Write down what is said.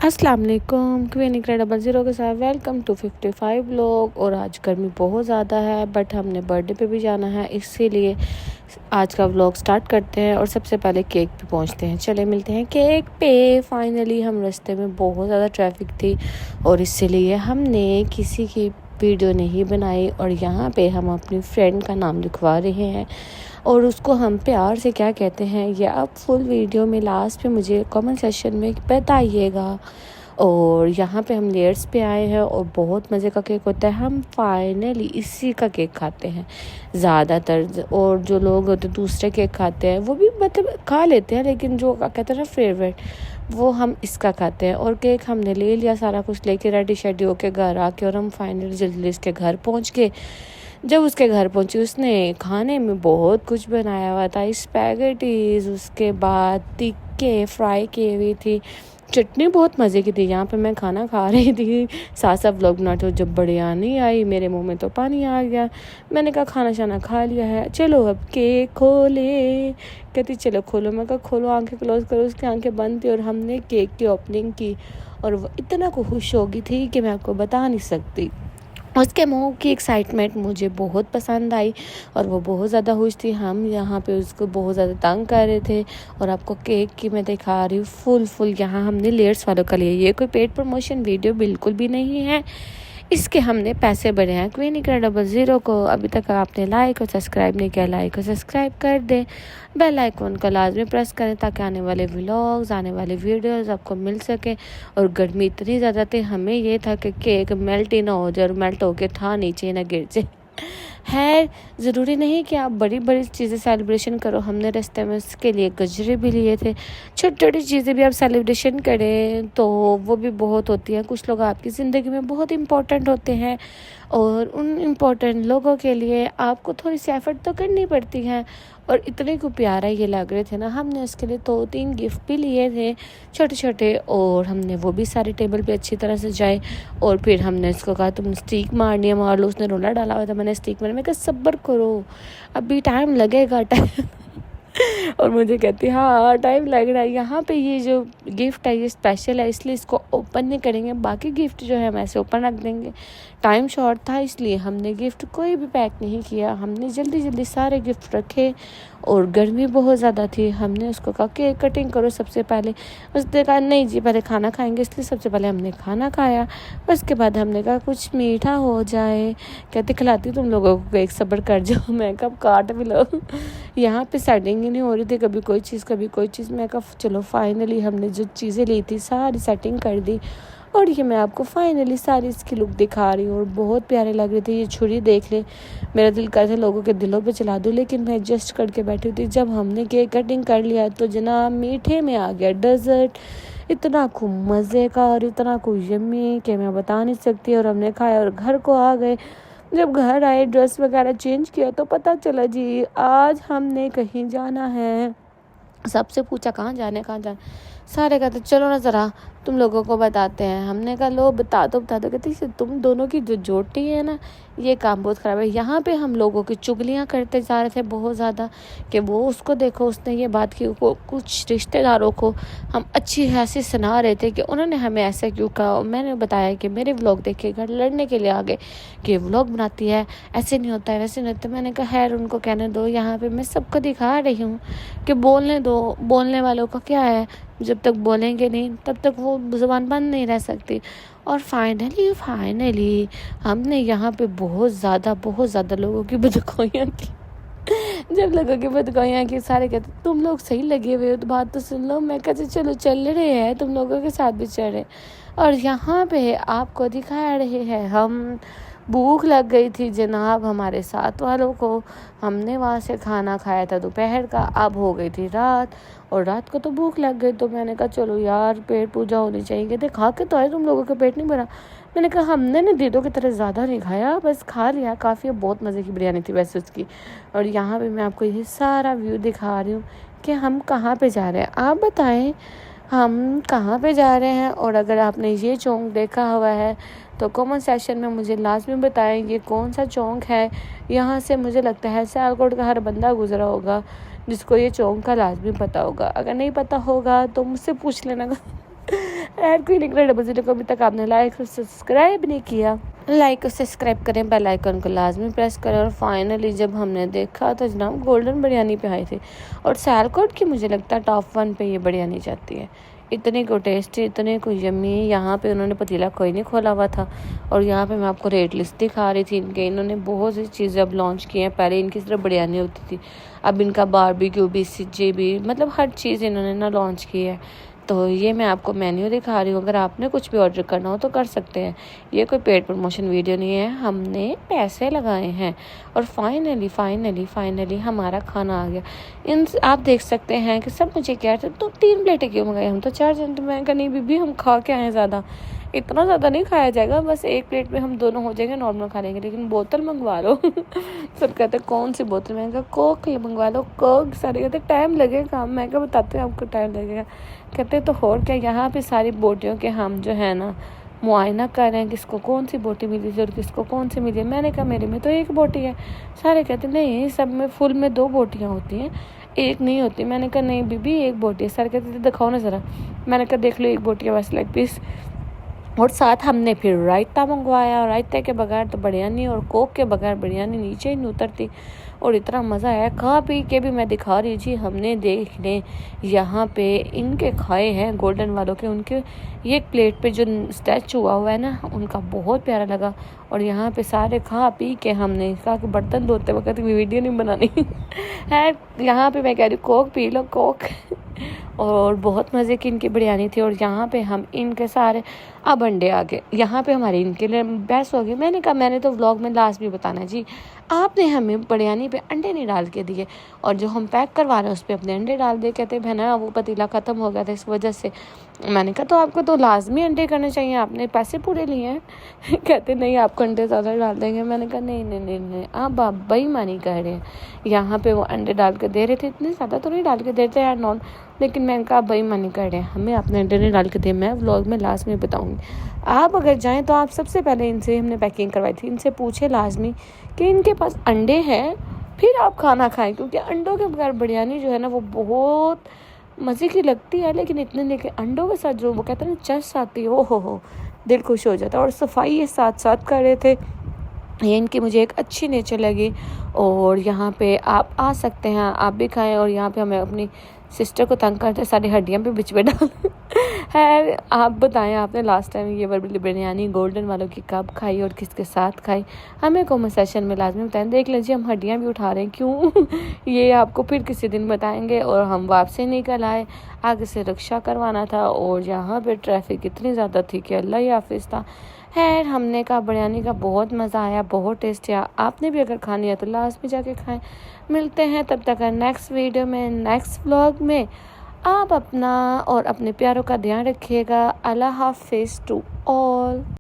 अस्सलाम वालेकुम, क्वीन इकरा 00 के साथ वेलकम टू 55 व्लॉग। और आज गर्मी बहुत ज़्यादा है बट हमने बर्थडे पे भी जाना है, इसीलिए आज का व्लॉग स्टार्ट करते हैं और सबसे पहले केक पे पहुंचते हैं। चले मिलते हैं केक पे। फाइनली हम रास्ते में बहुत ज़्यादा ट्रैफिक थी और इसीलिए हमने किसी की वीडियो नहीं बनाई और यहाँ पे हम अपनी फ्रेंड का नाम लिखवा रहे हैं और उसको हम प्यार से क्या कहते हैं ये आप फुल वीडियो में लास्ट पे मुझे कमेंट सेक्शन में बताइएगा। और यहाँ पे हम लेयर्स पे आए हैं और बहुत मज़े का केक होता है। हम फाइनली इसी का केक खाते हैं ज़्यादातर, और जो लोग होते दूसरे केक खाते हैं वो भी मतलब खा लेते हैं, लेकिन जो कहते हैं ना फेवरेट वो हम इसका खाते हैं। और केक हमने ले लिया, सारा कुछ लेके रेडी शेडी होके घर आके और हम फाइनली जल्दी इसके घर पहुँच गए। जब उसके घर पहुंची उसने खाने में बहुत कुछ बनाया हुआ था, स्पैगेटीज, उसके बाद टिक्के फ्राई की हुई थी, चटनी बहुत मज़े की थी। यहाँ पे मैं खाना खा रही थी साथ साथ व्लॉग बनाते, जब बिरयानी आई मेरे मुंह में तो पानी आ गया। मैंने कहा खाना शाना खा लिया है, चलो अब केक खोले। कहती चलो खोलो, मैं कहा खोलो, आंखें क्लोज करो। उसकी आंखें बंद थी और हमने केक की ओपनिंग की और वो इतना खुश हो गई थी कि मैं आपको बता नहीं सकती। उसके मुंह की एक्साइटमेंट मुझे बहुत पसंद आई और वो बहुत ज़्यादा खुश थी। हम यहाँ पे उसको बहुत ज़्यादा तंग कर रहे थे और आपको केक की मैं दिखा रही हूँ फुल यहाँ हमने लेयर्स वालों का लिया। ये कोई पेड प्रमोशन वीडियो बिल्कुल भी नहीं है, इसके हमने पैसे भरे हैं। क्वीन इकरा 00 को अभी तक आपने लाइक और सब्सक्राइब नहीं किया, लाइक और सब्सक्राइब कर दें, बेल आइकन को लाजमी प्रेस करें ताकि आने वाले व्लॉग्स आने वाले वीडियोस आपको मिल सके। और गर्मी इतनी ज़्यादा थी, हमें ये था कि केक मेल्ट ही ना हो जाए और मेल्ट होके था नीचे ना गिर जाए। है ज़रूरी नहीं कि आप बड़ी बड़ी चीज़ें सेलिब्रेशन करो, हमने रास्ते में उसके लिए गजरे भी लिए थे। छोटी छोटी चीज़ें भी आप सेलिब्रेशन करें तो वो भी बहुत होती हैं। कुछ लोग आपकी ज़िंदगी में बहुत इम्पोर्टेंट होते हैं और उन इम्पोर्टेंट लोगों के लिए आपको थोड़ी सी एफ़र्ट तो करनी पड़ती है। और इतने को प्यारा ये लग रहे थे ना, हमने उसके लिए 2-3 गिफ्ट भी लिए थे छोटे छोटे और हमने वो भी सारे टेबल पे अच्छी तरह से सजाए। और फिर हमने उसको कहा तुम स्टिक मारनी है मार लो, उसने रोला डाला हुआ था, मैंने स्टिक मारा। मैं कहा सब्र करो अभी टाइम लगेगा टाइम और मुझे कहती हाँ टाइम लग रहा है। यहाँ पे ये जो गिफ्ट है ये स्पेशल है इसलिए इसको ओपन नहीं करेंगे, बाकी गिफ्ट जो है हम ऐसे ओपन रख देंगे। टाइम शॉर्ट था इसलिए हमने गिफ्ट कोई भी पैक नहीं किया, हमने जल्दी जल्दी सारे गिफ्ट रखे और गर्मी बहुत ज़्यादा थी। हमने उसको कहा केक कटिंग करो सबसे पहले, उसने कहा नहीं जी पहले खाना खाएंगे, इसलिए सबसे पहले हमने खाना खाया। उसके बाद हमने कहा कुछ मीठा हो जाए, कहते खिलाती तुम लोगों को केक, सब्र कर जाओ। मैं कब काट भी लो यहाँ पे सेटिंग ही नहीं हो रही थी, कभी कोई चीज़ कभी कोई चीज़। मैं कहा चलो फाइनली हमने जो चीज़ें ली थी सारी सेटिंग कर दी और ये मैं आपको फाइनली सारी इसकी लुक दिखा रही हूँ और बहुत प्यारे लग रहे थे। ये छुरी देख ले, मेरा दिल कर था लोगों के दिलों पे चला दूँ, लेकिन मैं एडजस्ट करके बैठी थी। जब हमने केक कटिंग कर लिया तो जनाब मीठे में आ गया डेजर्ट, इतना खूब मज़े का और इतना खूब यम्मी कि मैं बता नहीं सकती। और हमने खाया और घर को आ गए। जब घर आए ड्रेस वगैरह चेंज किया तो पता चला जी आज हमने कहीं जाना है। सबसे पूछा कहाँ जाने कहाँ जाना, सारे कहते चलो ना ज़रा तुम लोगों को बताते हैं। हमने कहा लो बता दो। कहती तुम दोनों की जो जोटी है ना ये काम बहुत ख़राब है। यहाँ पे हम लोगों की चुगलियाँ करते जा रहे थे बहुत ज़्यादा कि वो उसको देखो उसने ये बात की, कुछ रिश्तेदारों को हम अच्छी हंसी सुना रहे थे कि उन्होंने हमें ऐसा क्यों कहा। मैंने बताया कि मेरे व्लॉग देखे घर लड़ने के लिए आ गए कि व्लॉग बनाती है, ऐसे नहीं होता है वैसे नहीं होता। मैंने कहा खैर उनको कहने दो, यहाँ पे मैं सबको दिखा रही हूँ कि बोलने दो, बोलने वालों का क्या है, जब तक बोलेंगे नहीं तब तक वो ज़ुबान बंद नहीं रह सकती। और फाइनली हमने यहाँ पे बहुत ज़्यादा लोगों की बदगोइयाँ की। जब लोगों की बदगोइयाँ की सारे कहते तुम लोग सही लगे हुए हो तो बात तो सुन लो। मैं कहती चलो चल रहे हैं तुम लोगों के साथ भी चल रहे। और यहाँ पे आपको दिखा रहे हैं हम भूख लग गई थी जनाब हमारे साथ वालों को। हमने वहाँ से खाना खाया था दोपहर का, अब हो गई थी रात और रात को तो भूख लग गई। तो मैंने कहा चलो यार पेट पूजा होनी चाहिए। कहते खा के तो आए तुम लोगों का पेट नहीं भरा। मैंने कहा हमने ना दीदों की तरह ज़्यादा नहीं खाया, बस खा लिया काफ़ी। बहुत मज़े की बिरयानी थी वैसे उसकी। और यहाँ पे मैं आपको ये सारा व्यू दिखा रही हूँ कि हम कहाँ पे जा रहे हैं। आप बताएं हम कहाँ पे जा रहे हैं। और अगर आपने ये चौक देखा हुआ है तो कमेंट सेक्शन में मुझे लाजमी बताएं ये कौन सा चौक है। यहाँ से मुझे लगता है सियालकोट का हर बंदा गुजरा होगा जिसको ये चौक का लाजमी पता होगा, अगर नहीं पता होगा तो मुझसे पूछ लेना। एंड क्वीन इनक्रेडिबल ज़ीरो को अभी तक आपने लाइक और सब्सक्राइब नहीं किया, लाइक और सब्सक्राइब करें, बेल आइकन को लाजमी प्रेस करें। और फाइनली जब हमने देखा तो जनाब गोल्डन बिरयानी पे आई थी, और सियालकोट की मुझे लगता है टॉप 1 पे ये बिरयानी जाती है। इतने को टेस्टी, इतने को यम्मी। यहाँ पे उन्होंने पतीला कोई नहीं खोला हुआ था, और यहाँ पे मैं आपको रेट लिस्ट दिखा रही थी इनके। इन्होंने बहुत सी चीज़ें अब लॉन्च की हैं। पहले इनकी सिर्फ बिरयानी होती थी, अब इनका बारबेक्यू भी, सिज्जे भी, मतलब हर चीज़ इन्होंने ना लॉन्च की है। तो ये मैं आपको मेन्यू दिखा रही हूँ, अगर आपने कुछ भी ऑर्डर करना हो तो कर सकते हैं। ये कोई पेड प्रमोशन वीडियो नहीं है, हमने पैसे लगाए हैं। और फाइनली फाइनली फाइनली हमारा खाना आ गया। इन आप देख सकते हैं कि सब मुझे कह रहे थे तो 3 प्लेटें क्यों मंगाई, हम तो 4 जन। तो मैं कहा नहीं बीबी, हम खा के आए, ज़्यादा इतना ज़्यादा नहीं खाया जाएगा, बस 1 प्लेट में हम दोनों हो जाएंगे, नॉर्मल खा लेंगे, लेकिन बोतल मंगवा लो। सब कहते कौन सी बोतल, मैं कहा कोक मंगवा लो, कोक। सारे कहते टाइम लगेगा, मैं क्या बताते हैं आपको टाइम लगेगा। कहते तो और क्या, यहाँ पे सारी बोटियों के हम जो है ना मुआयना कर रहे हैं, किसको कौन सी बोटी मिली थी और किसको कौन सी मिली है। मैंने कहा मेरे में तो 1 बोटी है। सारे कहते नहीं, सब में फुल में 2 बोटियाँ होती हैं, 1 नहीं होती। मैंने कहा नहीं बीबी 1 बोटी है। सारे कहते दिखाओ ना ज़रा। मैंने कहा देख लो 1 बोटी है बस, लेग पीस। और साथ हमने फिर रायता मंगवाया। रायते के बगैर तो बिरयानी, और कोक के बगैर बिरयानी नीचे ही नहीं उतरती। और इतना मज़ा आया, खा पी के भी मैं दिखा रही जी। हमने देख लें यहाँ पे इनके खाए हैं गोल्डन वालों के, उनके ये प्लेट पे जो स्टैचू हुआ है ना, उनका बहुत प्यारा लगा। और यहाँ पे सारे खा पी के हमने कहा कि बर्तन धोते वक्त वीडियो नहीं बनानी है। यहाँ पे मैं कह रही कोक पी लो, कोक। और बहुत मज़े की इनकी बिरयानी थी। और यहाँ पे हम इनके सारे अब अंडे आ गए, यहाँ पे हमारी इनके लिए बहस हो गई। मैंने कहा मैंने तो व्लॉग में लास्ट भी बताना है जी, आपने हमें बिरयानी पे अंडे नहीं डाल के दिए, और जो हम पैक करवा रहे हैं उस पर अपने अंडे डाल दिए। कहते बहना वो पतीला ख़त्म हो गया था इस वजह से। मैंने कहा तो आपको तो लाजमी अंडे करने चाहिए, आपने पैसे पूरे लिए हैं। कहते नहीं आपको अंडे ज़्यादा डाल देंगे। मैंने कहा नहीं नहीं नहीं नहीं, आप बेईमानी कर रहे हैं। यहाँ पे वो अंडे डाल के दे रहे थे, इतने ज़्यादा तो नहीं डाल के देते यार नॉन, लेकिन मैंने कहा बेईमानी कर रहे हैं, हमें अपने अंडे नहीं डाल के दिए। मैं व्लॉग में लास्ट में बताऊँगी। आप अगर जाएँ तो आप सबसे पहले इनसे, हमने पैकिंग करवाई थी, इनसे पूछे लाजमी कि इनके पास अंडे हैं, फिर आप खाना खाएं, क्योंकि अंडों के बगैर बिरयानी जो है ना वो बहुत मज़े की लगती है। लेकिन इतने लेके अंडों के साथ जो वो कहते हैं ना चस आती है, ओ हो दिल खुश हो जाता है। और सफाई ये साथ साथ कर रहे थे, ये इनकी मुझे एक अच्छी नेचर लगी। और यहाँ पे आप आ सकते हैं, आप भी खाएं। और यहाँ पे हमें अपनी सिस्टर को तंग करते सारी हड्डियाँ पे बिच में डाल है। आप बताएं आपने लास्ट टाइम ये वाली बिरयानी गोल्डन वालों की कब खाई और किसके साथ खाई, हमें कमेंट सेक्शन में लाजमी बताएं। देख लीजिए हम हड्डियाँ भी उठा रहे हैं क्यों, ये आपको फिर किसी दिन बताएंगे। और हम वापसी निकल आए, आगे से रिक्शा करवाना था, और यहाँ पे ट्रैफिक इतनी ज़्यादा थी कि अल्लाह ही हाफिज़ था। खैर हमने कहा बिरयानी का बहुत मज़ा आया, बहुत टेस्ट आया। आपने भी अगर खानी है तो लास्ट में जाके खाएं। मिलते हैं तब तक नेक्स्ट वीडियो में, नेक्स्ट व्लॉग में। आप अपना और अपने प्यारों का ध्यान रखिएगा। अल्लाह हाफिज़ टू ऑल।